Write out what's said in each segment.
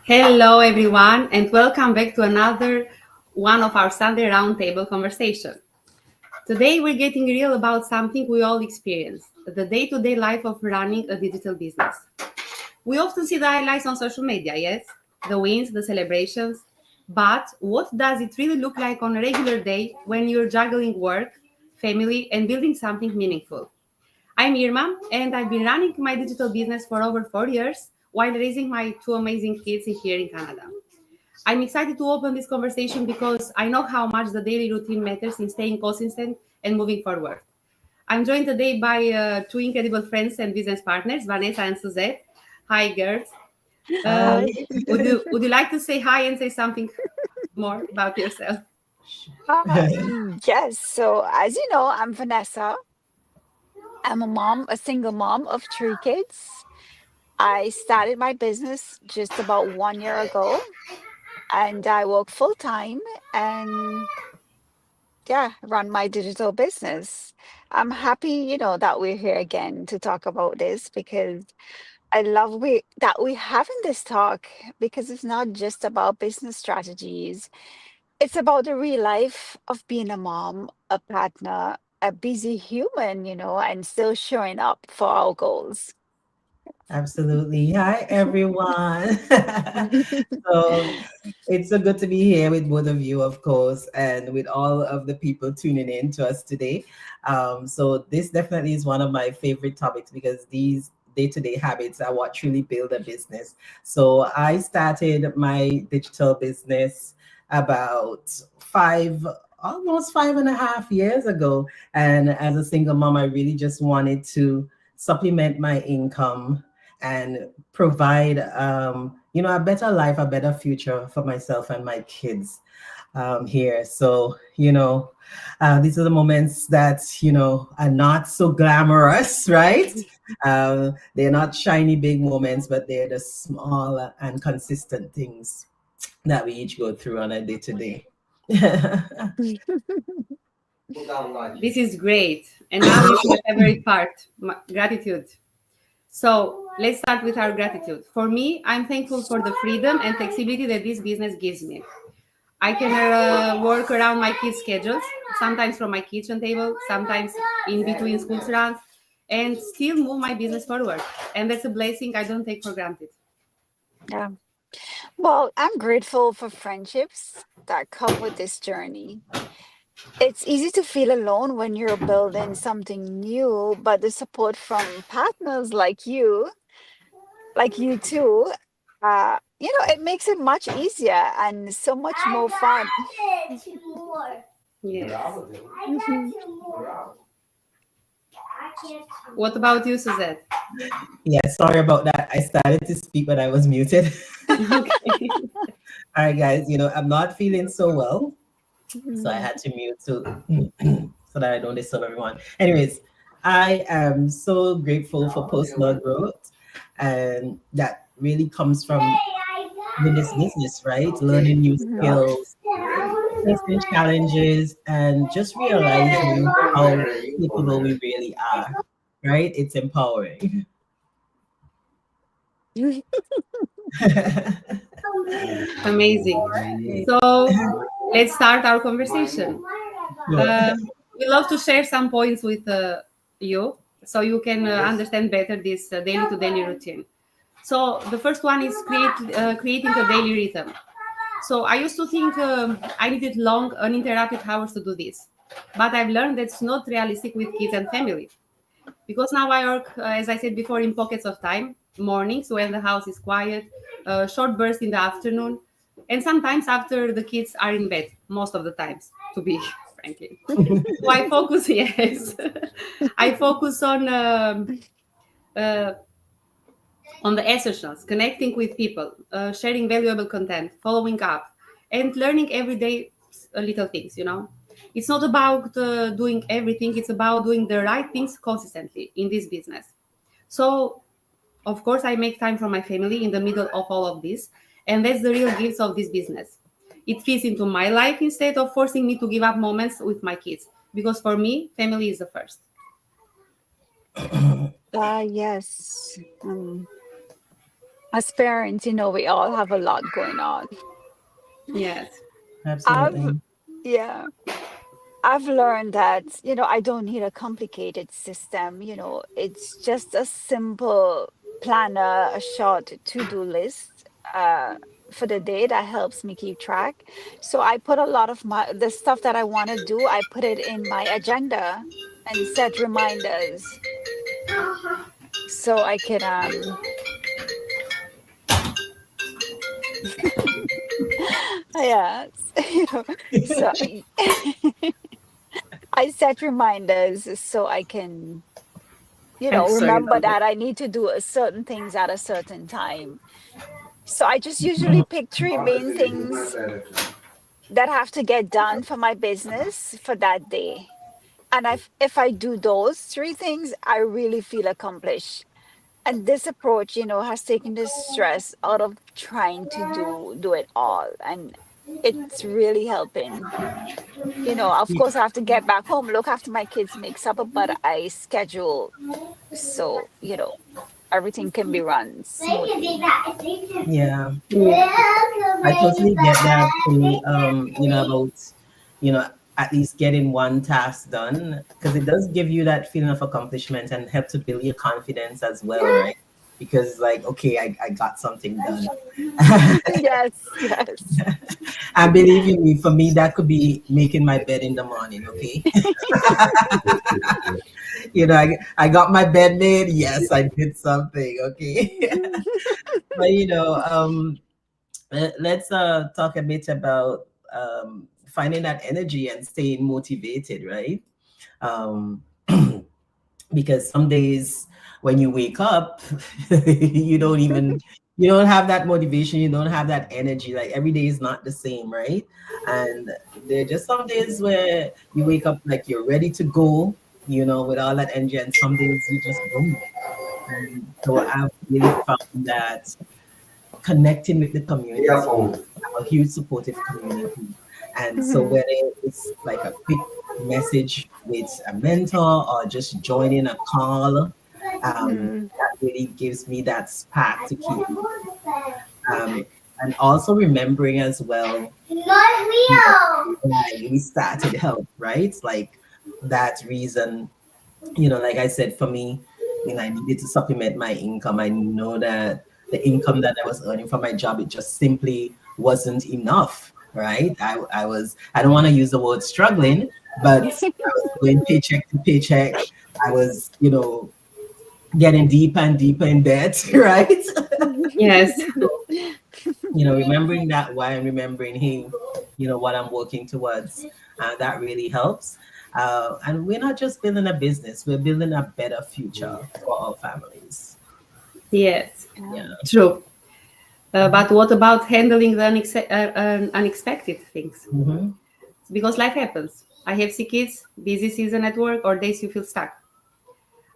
Hello, everyone, and welcome back to another one of our Sunday Roundtable conversation. Today, we're getting real about something we all experience: the day-to-day life of running a digital business. We often see the highlights on social media, yes, the wins, the celebrations, but what does it really look like on a regular day when you're juggling work, family, and building something meaningful? I'm Irma, and I've been running my digital business for over 4 years while raising my two amazing kids here in Canada. I'm excited to open this conversation because I know how much the daily routine matters in staying consistent and moving forward. I'm joined today by two incredible friends and business partners, Vanessa and Suzette. Hi, girls. Hi. Um, would you like to say hi and say something more about yourself? Uh, yes. So, as you know, I'm Vanessa. I'm a mom, a single mom of three kids. I started my business just about 1 year ago, and I work full time and yeah, run my digital business. I'm happy, that we're here again to talk about this because I love that we having this talk because it's not just about business strategies. It's about the real life of being a mom, a partner, a busy human, and still showing up for our goals. Absolutely. Hi, everyone. So it's so good to be here with both of you, of course, and with all of the people tuning in to us today. So this definitely is one of my favorite topics because these day-to-day habits are what truly build a business. So I started my digital business about almost 5.5 years ago. And as a single mom, I really just wanted to supplement my income and provide a better life, a better future for myself and my kids here. So these are the moments that are not so glamorous, right? They're not shiny big moments, but they're the small and consistent things that we each go through on a day to day. This is great. And now is my favorite part, gratitude. So let's start with our gratitude. For me, I'm thankful for the freedom and flexibility that this business gives me. I can work around my kids' schedules, sometimes from my kitchen table, sometimes in between school runs, and still move my business forward. And that's a blessing I don't take for granted. Yeah. Well, I'm grateful for friendships that come with this journey. It's easy to feel alone when you're building something new, but the support from partners like you too, it makes it much easier and so much more fun. Yes. Mhm. What about you, Suzette? Yeah, sorry about that. I started to speak, but I was muted. Okay. All right, guys, I'm not feeling so well. So I Mhm. had to mute so that I don't disturb everyone. Anyways, I am so grateful for personal growth, and that really comes from in this business, right? Learning new Mhm. skills, facing challenges, and just realizing how capable we really are, right? It's empowering. Amazing. So let's start our conversation. Sure. Uh, we love to share some points with you so you can understand better this daily to daily routine. So the first one is creating a daily rhythm. So I used to think I needed long, uninterrupted hours to do this, but I've learned that's not realistic with kids and family. Because now I work, as I said before, in pockets of time, mornings when the house is quiet, short bursts in the afternoon, and sometimes after the kids are in bed, most of the times, to be frankly. So I focus, yes, I focus uh, on the essentials, connecting with people, sharing valuable content, following up, and learning every day little things, It's not about doing everything, it's about doing the right things consistently in this business. So, of course, I make time for my family in the middle of all of this, and that's the real gift of this business. It fits into my life instead of forcing me to give up moments with my kids, because for me, family is the first. Yes. As parents, we all have a lot going on. Yes. I've, Absolutely. yeah, I've learned that, I don't need a complicated system. It's just a simple planner, a short to-do list for the day that helps me keep track. So I put a lot of the stuff that I want to do, I put it in my agenda and set reminders so I can yeah, so I set reminders so I can, I'm sorry remember about that. that I need to do a certain things at a certain time. So I just usually pick three main things that have to get done for my business for that day. And if I do those three things, I really feel accomplished. And this approach, has taken the stress out of trying to do it all. And it's really helping. Of course, I have to get back home, look after my kids, make supper, but I schedule so, everything can be run smoothly. Yeah, Yeah. I totally get that thing, about, you know, at least getting one task done, because it does give you that feeling of accomplishment and help to build your confidence as well, right? Because, like, okay, I got something done. Yes, yes. And believe you me, for me, that could be making my bed in the morning, okay? I got my bed made. Yes, I did something, okay? But, let's talk a bit about finding that energy and staying motivated, right? Um, because some days when you wake up, you don't even you don't have that motivation, you don't have that energy. Like every day is not the same, right? And there are just some days where you wake up like you're ready to go, with all that energy, and some days you just don't. And so I've really found that connecting with the community. I'm a huge supportive community. And so Mhm. whether it's like a quick message with a mentor or just joining a call, Mhm. that really gives me that spark to keep and also remembering as well, why we started help, right? Like that reason, like I said, for me, I needed to supplement my income. I know that the income that I was earning from my job, it just simply wasn't enough, right? I don't want to use the word struggling, but I was going paycheck to paycheck. I was, getting deeper and deeper in debt, right? Yes. Remembering that why and remembering hey, what I'm working towards, that really helps. And we're not just building a business, we're building a better future for our families. Yes. Yeah. Yeah. True. Mhm. But what about handling the unexpected things? Mhm. Because life happens. I have sick kids, busy season at work, or days you feel stuck.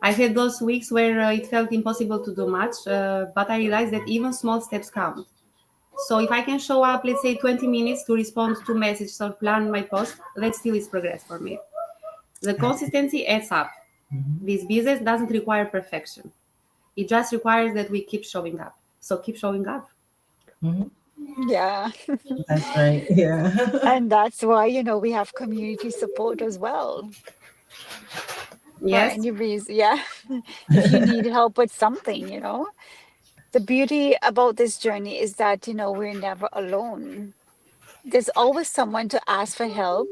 I had those weeks where it felt impossible to do much, but I realized that even small steps count. So if I can show up, let's say 20 minutes to respond to messages or plan my post, that still is progress for me. The Absolutely. consistency adds up. Mhm. This business doesn't require perfection. It just requires that we keep showing up. So keep showing up. Mhm. Yeah. That's right. Yeah. And that's why, we have community support as well for Yes? any reason. Yeah. If you need help with something. The beauty about this journey is that, we're never alone. There's always someone to ask for help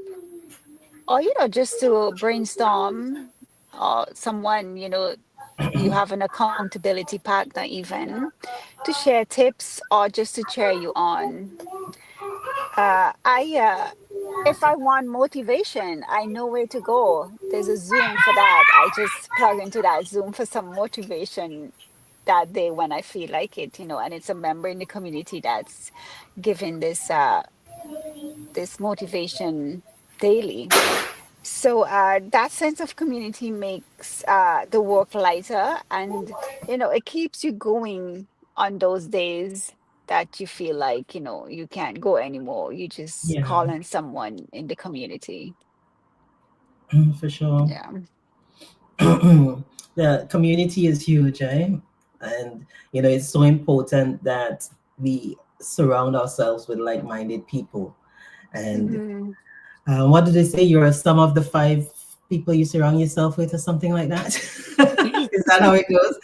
or, just to brainstorm or someone, you have an accountability partner even to share tips or just to cheer you on. If I want motivation, I know where to go. There's a Zoom for that. I just plug into that Zoom for some motivation that day when I feel like it, and it's a member in the community that's giving this motivation daily. So that sense of community makes the work lighter, and it keeps you going on those days that you feel like you can't go anymore. You just Yeah. call on someone in the community. For sure. Yeah. The community is huge, eh? And it's so important that we surround ourselves with like-minded people. And Mhm. what did they say? You're a sum of the five people you surround yourself with, or something like that. Is that how it goes?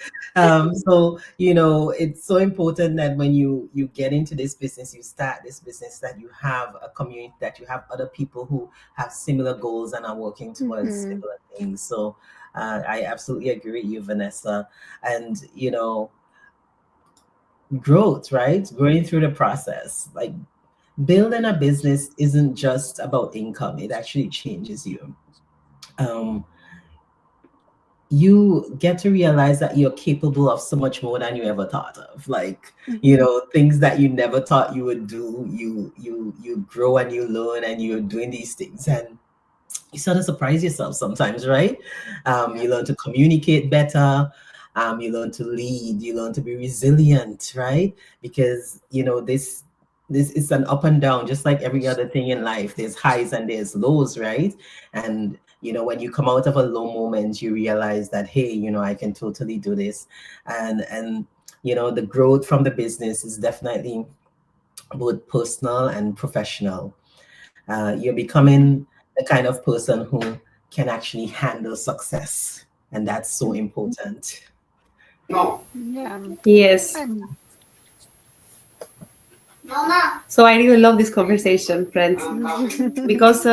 So it's so important that when you get into this business, you start this business, that you have a community, that you have other people who have similar goals and are working towards Mhm. similar things. So I absolutely agree with you, Vanessa. And growth, right? Going through the process, like building a business isn't just about income. It actually changes you. um, you get to realize that you're capable of so much more than you ever thought of, like Mhm. things that you never thought you would do. You grow and you learn, and you're doing these things, and you sort of surprise yourself sometimes, right? Yeah. You learn to communicate better. You learn to lead. You learn to be resilient, right? Because this is an up and down, just like every other thing in life. There's highs and there's lows, right? And when you come out of a low moment, you realize that, hey, I can totally do this. And the growth from the business is definitely both personal and professional. You're becoming the kind of person who can actually handle success, and that's so Mhm. important. Yeah. Yes. And So I really love this conversation, friends, because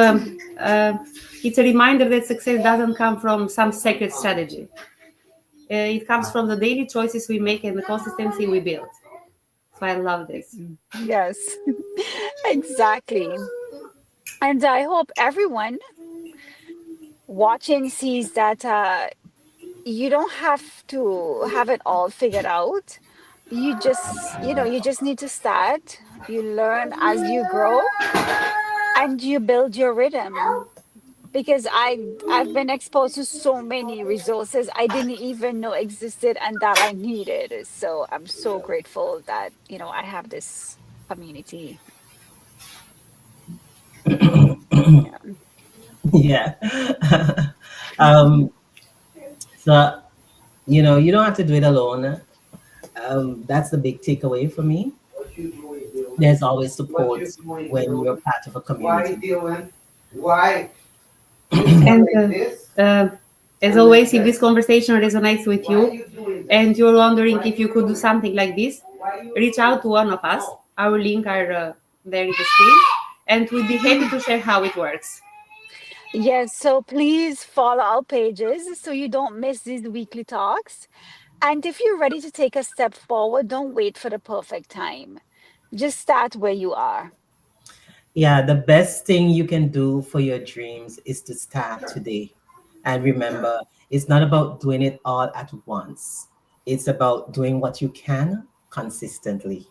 it's a reminder that success doesn't come from some secret strategy. It comes from the daily choices we make and the consistency we build. So I love this. yes, exactly. And I hope everyone watching sees that you don't have to have it all figured out. You just need to start. You learn as you grow and you build your rhythm. Because I've been exposed to so many resources I didn't even know existed and that I needed. So I'm so grateful that, I have this community. Yeah. Yeah. um, so you don't have to do it alone. That's the big takeaway for me. There's always support when you're part of a community. And as always, if this conversation resonates with you and you're wondering if you could do something like this, reach out to one of us. Our link are there in the screen, and we'd be happy to share how it works. Yes, so please follow our pages so you don't miss these weekly talks. And if you're ready to take a step forward, don't wait for the perfect time. Just start where you are. Yeah, the best thing you can do for your dreams is to start today. And remember, it's not about doing it all at once. It's about doing what you can consistently.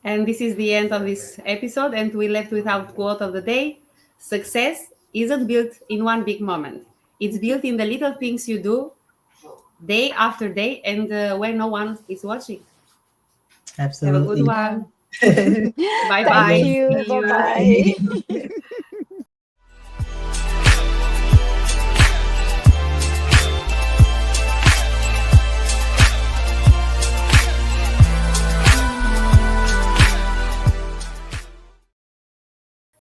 And this is the end of this episode, and we left with our quote of the day. Success isn't built in one big moment, it's built in the little things you do day after day and when no one is watching. Have a good Absolutely. Yeah. one. Bye Thank bye. you. See Bye you. bye. Bye.